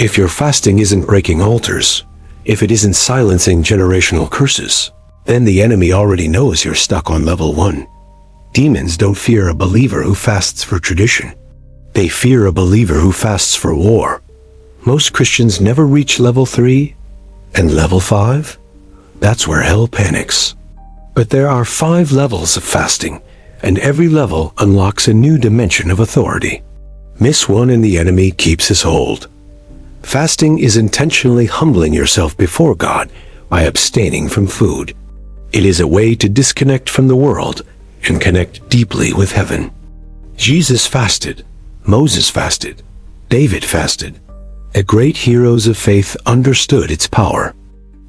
If your fasting isn't breaking altars, if it isn't silencing generational curses, then the enemy already knows you're stuck on level 1. Demons don't fear a believer who fasts for tradition. They fear a believer who fasts for war. Most Christians never reach level 3 and level 5. That's where hell panics. But there are 5 levels of fasting, and every level unlocks a new dimension of authority. Miss one and the enemy keeps his hold. Fasting is intentionally humbling yourself before God by abstaining from food. It is a way to disconnect from the world and connect deeply with heaven. Jesus fasted. Moses fasted. David fasted. The great heroes of faith understood its power.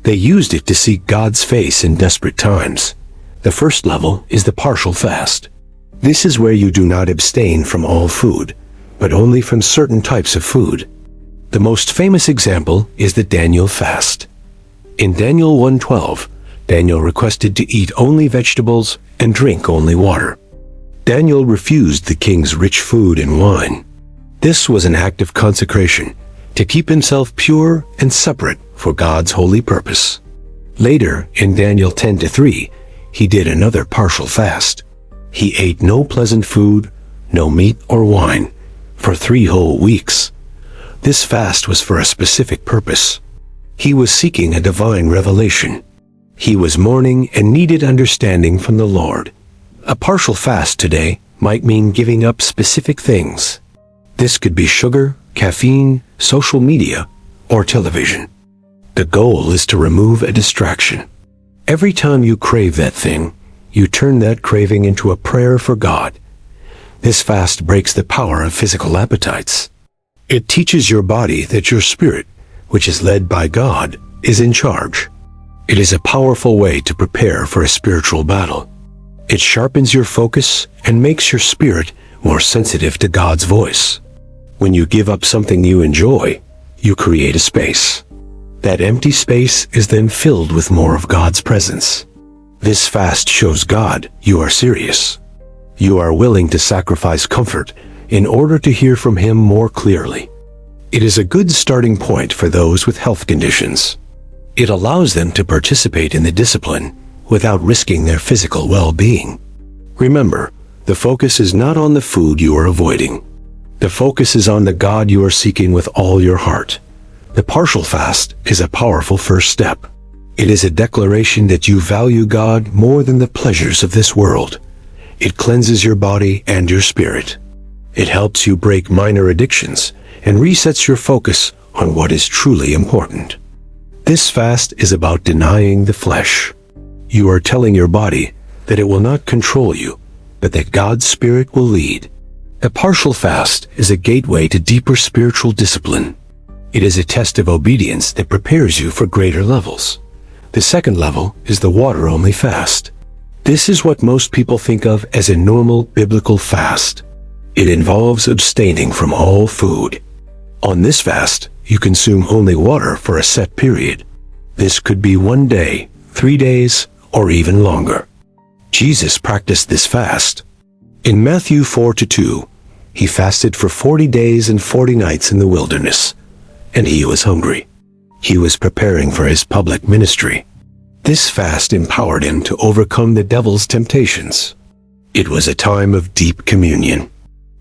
They used it to seek God's face in desperate times. The first level is the partial fast. This is where you do not abstain from all food, but only from certain types of food. The most famous example is the Daniel fast. In Daniel 1:12, Daniel requested to eat only vegetables and drink only water. Daniel refused the king's rich food and wine. This was an act of consecration, to keep himself pure and separate for God's holy purpose. Later, in Daniel 10:3, he did another partial fast. He ate no pleasant food, no meat or wine, for 3 whole weeks. This fast was for a specific purpose. He was seeking a divine revelation. He was mourning and needed understanding from the Lord. A partial fast today might mean giving up specific things. This could be sugar, caffeine, social media, or television. The goal is to remove a distraction. Every time you crave that thing, you turn that craving into a prayer for God. This fast breaks the power of physical appetites. It teaches your body that your spirit, which is led by God, is in charge. It is a powerful way to prepare for a spiritual battle. It sharpens your focus and makes your spirit more sensitive to God's voice. When you give up something you enjoy, you create a space. That empty space is then filled with more of God's presence. This fast shows God you are serious. You are willing to sacrifice comfort in order to hear from Him more clearly. It is a good starting point for those with health conditions. It allows them to participate in the discipline without risking their physical well-being. Remember, the focus is not on the food you are avoiding. The focus is on the God you are seeking with all your heart. The partial fast is a powerful first step. It is a declaration that you value God more than the pleasures of this world. It cleanses your body and your spirit. It helps you break minor addictions and resets your focus on what is truly important. This fast is about denying the flesh. You are telling your body that it will not control you, but that God's Spirit will lead. A partial fast is a gateway to deeper spiritual discipline. It is a test of obedience that prepares you for greater levels. The second level is the water-only fast. This is what most people think of as a normal biblical fast. It involves abstaining from all food. On this fast, you consume only water for a set period. This could be 1 day, 3 days, or even longer. Jesus practiced this fast. In Matthew 4:2, He fasted for 40 days and 40 nights in the wilderness, and He was hungry. He was preparing for His public ministry. This fast empowered Him to overcome the devil's temptations. It was a time of deep communion.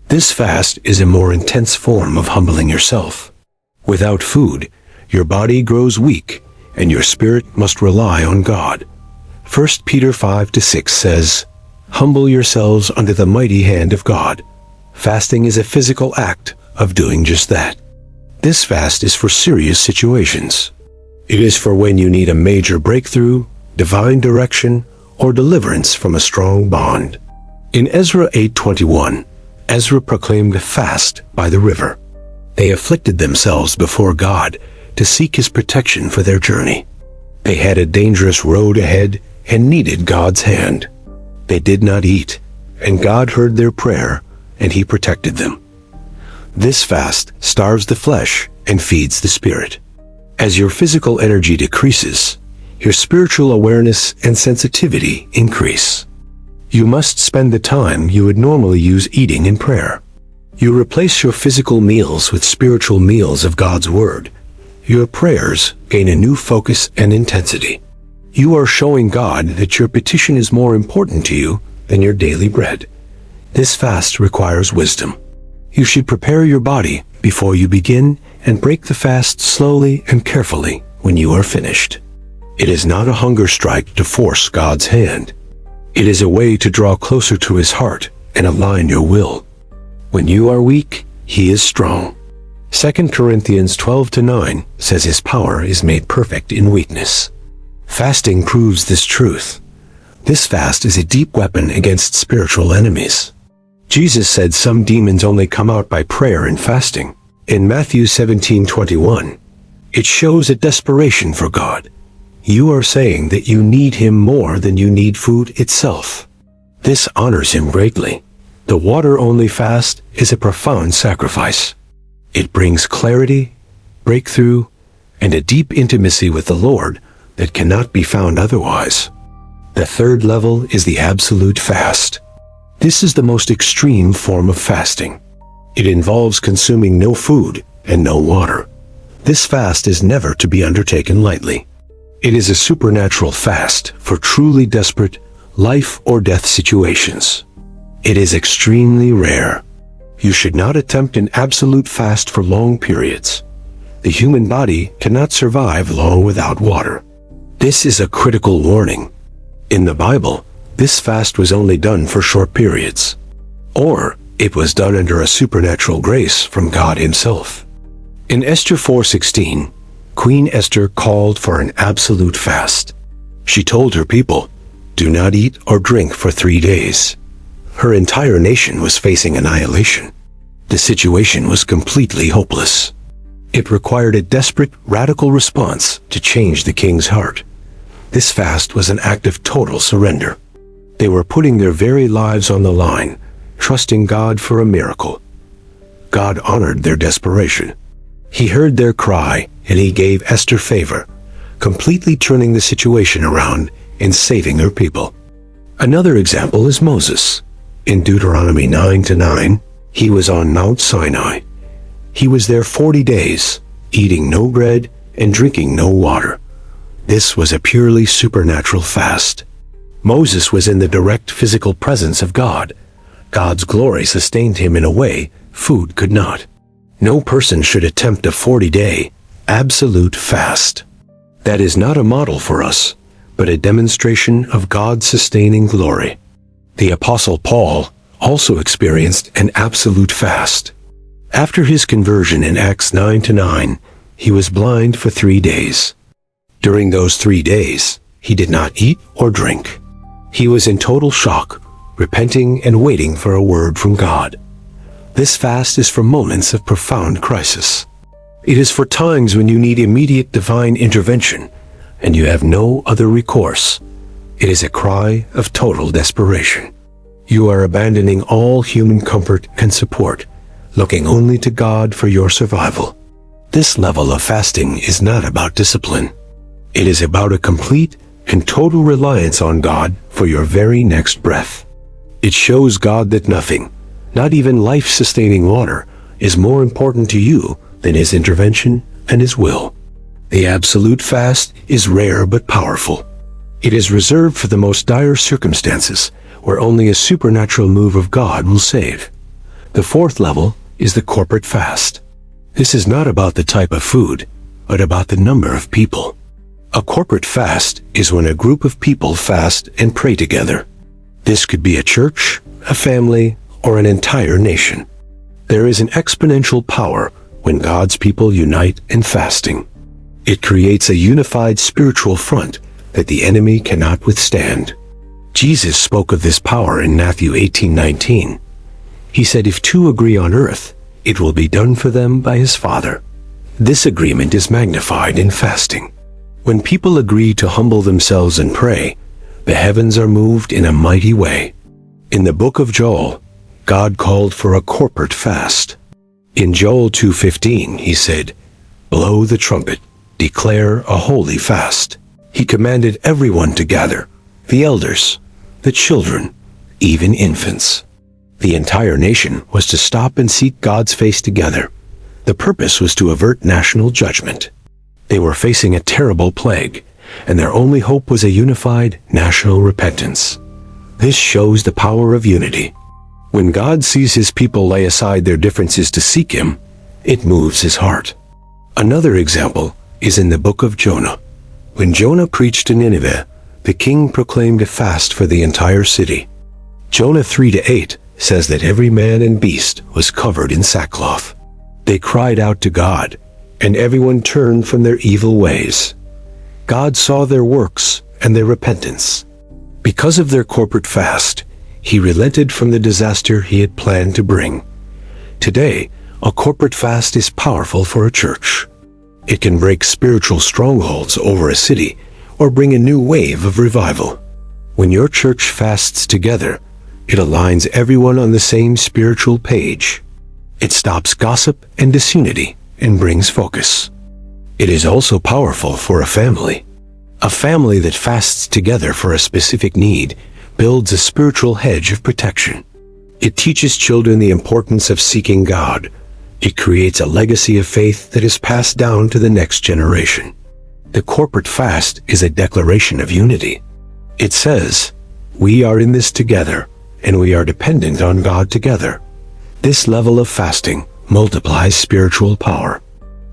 This fast is a more intense form of humbling yourself. Without food, your body grows weak, and your spirit must rely on God. 1 Peter 5-6 says, "Humble yourselves under the mighty hand of God." Fasting is a physical act of doing just that. This fast is for serious situations. It is for when you need a major breakthrough, divine direction, or deliverance from a strong bond. In Ezra 8:21, Ezra proclaimed a fast by the river. They afflicted themselves before God to seek His protection for their journey. They had a dangerous road ahead and needed God's hand. They did not eat, and God heard their prayer, and He protected them. This fast starves the flesh and feeds the spirit. As your physical energy decreases, your spiritual awareness and sensitivity increase. You must spend the time you would normally use eating in prayer. You replace your physical meals with spiritual meals of God's Word. Your prayers gain a new focus and intensity. You are showing God that your petition is more important to you than your daily bread. This fast requires wisdom. You should prepare your body before you begin and break the fast slowly and carefully when you are finished. It is not a hunger strike to force God's hand. It is a way to draw closer to His heart and align your will. When you are weak, He is strong. 2 Corinthians 12:9 says His power is made perfect in weakness. Fasting proves this truth. This fast is a deep weapon against spiritual enemies. Jesus said some demons only come out by prayer and fasting. In Matthew 17:21, it shows a desperation for God. You are saying that you need Him more than you need food itself. This honors Him greatly. The water-only fast is a profound sacrifice. It brings clarity, breakthrough, and a deep intimacy with the Lord that cannot be found otherwise. The third level is the absolute fast. This is the most extreme form of fasting. It involves consuming no food and no water. This fast is never to be undertaken lightly. It is a supernatural fast for truly desperate life or death situations. It is extremely rare. You should not attempt an absolute fast for long periods. The human body cannot survive long without water. This is a critical warning. In the Bible, this fast was only done for short periods. Or it was done under a supernatural grace from God Himself. In Esther 4:16, Queen Esther called for an absolute fast. She told her people, "Do not eat or drink for 3 days." Her entire nation was facing annihilation. The situation was completely hopeless. It required a desperate, radical response to change the king's heart. This fast was an act of total surrender. They were putting their very lives on the line, trusting God for a miracle. God honored their desperation. He heard their cry, and He gave Esther favor, completely turning the situation around and saving her people. Another example is Moses. In Deuteronomy 9:9, he was on Mount Sinai. He was there 40 days, eating no bread and drinking no water. This was a purely supernatural fast. Moses was in the direct physical presence of God. God's glory sustained him in a way food could not. No person should attempt a 40-day, absolute fast. That is not a model for us, but a demonstration of God's sustaining glory. The Apostle Paul also experienced an absolute fast. After his conversion in Acts 9:9, he was blind for 3 days. During those 3 days, he did not eat or drink. He was in total shock, repenting and waiting for a word from God. This fast is for moments of profound crisis. It is for times when you need immediate divine intervention and you have no other recourse. It is a cry of total desperation. You are abandoning all human comfort and support, looking only to God for your survival. This level of fasting is not about discipline. It is about a complete and total reliance on God for your very next breath. It shows God that nothing, not even life-sustaining water, is more important to you than His intervention and His will. The absolute fast is rare but powerful. It is reserved for the most dire circumstances, where only a supernatural move of God will save. The fourth level is the corporate fast. This is not about the type of food, but about the number of people. A corporate fast is when a group of people fast and pray together. This could be a church, a family, or an entire nation. There is an exponential power when God's people unite in fasting. It creates a unified spiritual front that the enemy cannot withstand. Jesus spoke of this power in Matthew 18:19. He said, "If two agree on earth, it will be done for them by His Father." This agreement is magnified in fasting. When people agree to humble themselves and pray, the heavens are moved in a mighty way. In the book of Joel, God called for a corporate fast. In Joel 2:15, He said, "Blow the trumpet, declare a holy fast." He commanded everyone to gather, the elders, the children, even infants. The entire nation was to stop and seek God's face together. The purpose was to avert national judgment. They were facing a terrible plague, and their only hope was a unified national repentance. This shows the power of unity. When God sees his people lay aside their differences to seek him, it moves his heart. Another example is in the book of Jonah. When Jonah preached to Nineveh, the king proclaimed a fast for the entire city. Jonah 3-8 says that every man and beast was covered in sackcloth. They cried out to God, and everyone turned from their evil ways. God saw their works and their repentance. Because of their corporate fast, he relented from the disaster he had planned to bring. Today, a corporate fast is powerful for a church. It can break spiritual strongholds over a city or bring a new wave of revival. When your church fasts together, it aligns everyone on the same spiritual page. It stops gossip and disunity and brings focus. It is also powerful for a family. A family that fasts together for a specific need builds a spiritual hedge of protection. It teaches children the importance of seeking God. It creates a legacy of faith that is passed down to the next generation. The corporate fast is a declaration of unity. It says, "We are in this together, and we are dependent on God together." This level of fasting multiplies spiritual power.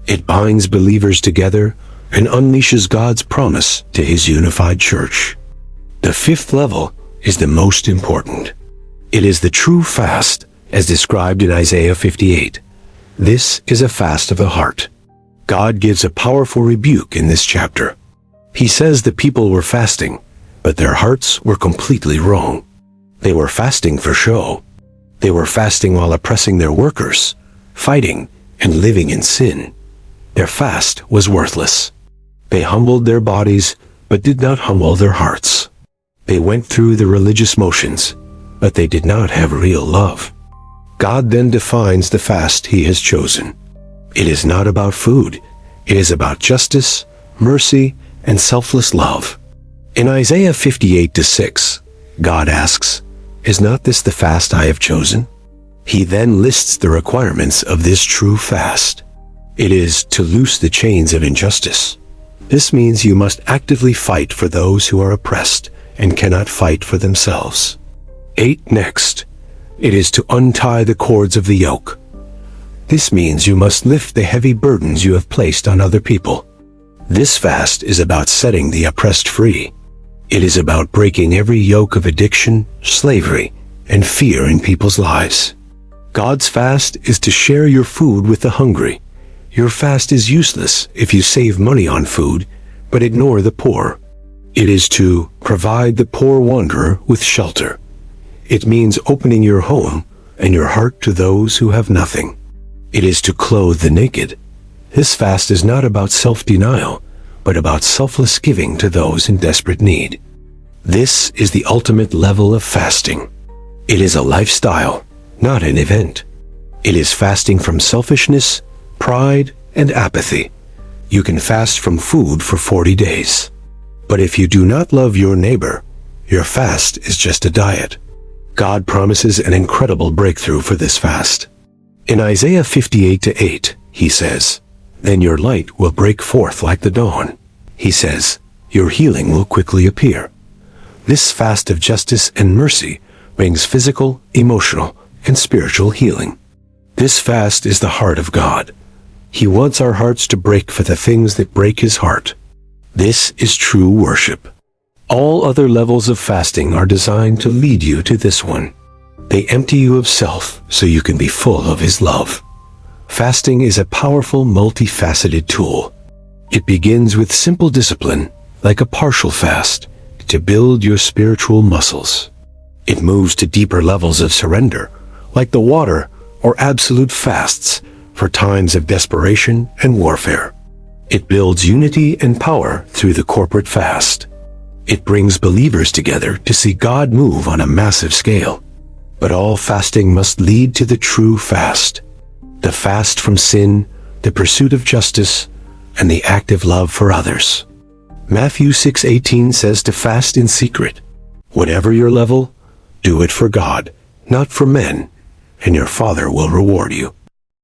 It binds believers together and unleashes God's promise to his unified church. The fifth level is the most important. It is the true fast, as described in Isaiah 58. This is a fast of the heart. God gives a powerful rebuke in this chapter. He says the people were fasting, but their hearts were completely wrong. They were fasting for show. They were fasting while oppressing their workers, fighting, and living in sin. Their fast was worthless. They humbled their bodies, but did not humble their hearts. They went through the religious motions, but they did not have real love. God then defines the fast he has chosen. It is not about food. It is about justice, mercy, and selfless love. In Isaiah 58-6, God asks, "Is not this the fast I have chosen?" He then lists the requirements of this true fast. It is to loose the chains of injustice. This means you must actively fight for those who are oppressed and cannot fight for themselves. 8. Next, it is to untie the cords of the yoke. This means you must lift the heavy burdens you have placed on other people. This fast is about setting the oppressed free. It is about breaking every yoke of addiction, slavery, and fear in people's lives. God's fast is to share your food with the hungry. Your fast is useless if you save money on food, but ignore the poor. It is to provide the poor wanderer with shelter. It means opening your home and your heart to those who have nothing. It is to clothe the naked. This fast is not about self-denial, but about selfless giving to those in desperate need. This is the ultimate level of fasting. It is a lifestyle, not an event. It is fasting from selfishness, pride, and apathy. You can fast from food for 40 days. But if you do not love your neighbor, your fast is just a diet. God promises an incredible breakthrough for this fast. In Isaiah 58-8, he says, "Then your light will break forth like the dawn." He says, "Your healing will quickly appear." This fast of justice and mercy brings physical, emotional, and spiritual healing. This fast is the heart of God. He wants our hearts to break for the things that break his heart. This is true worship. All other levels of fasting are designed to lead you to this one. They empty you of self so you can be full of his love. Fasting is a powerful, multifaceted tool. It begins with simple discipline, like a partial fast, to build your spiritual muscles. It moves to deeper levels of surrender, like the water or absolute fasts for times of desperation and warfare. It builds unity and power through the corporate fast. It brings believers together to see God move on a massive scale. But all fasting must lead to the true fast. The fast from sin, the pursuit of justice, and the active love for others. Matthew 6:18 says to fast in secret. Whatever your level, do it for God, not for men, and your Father will reward you.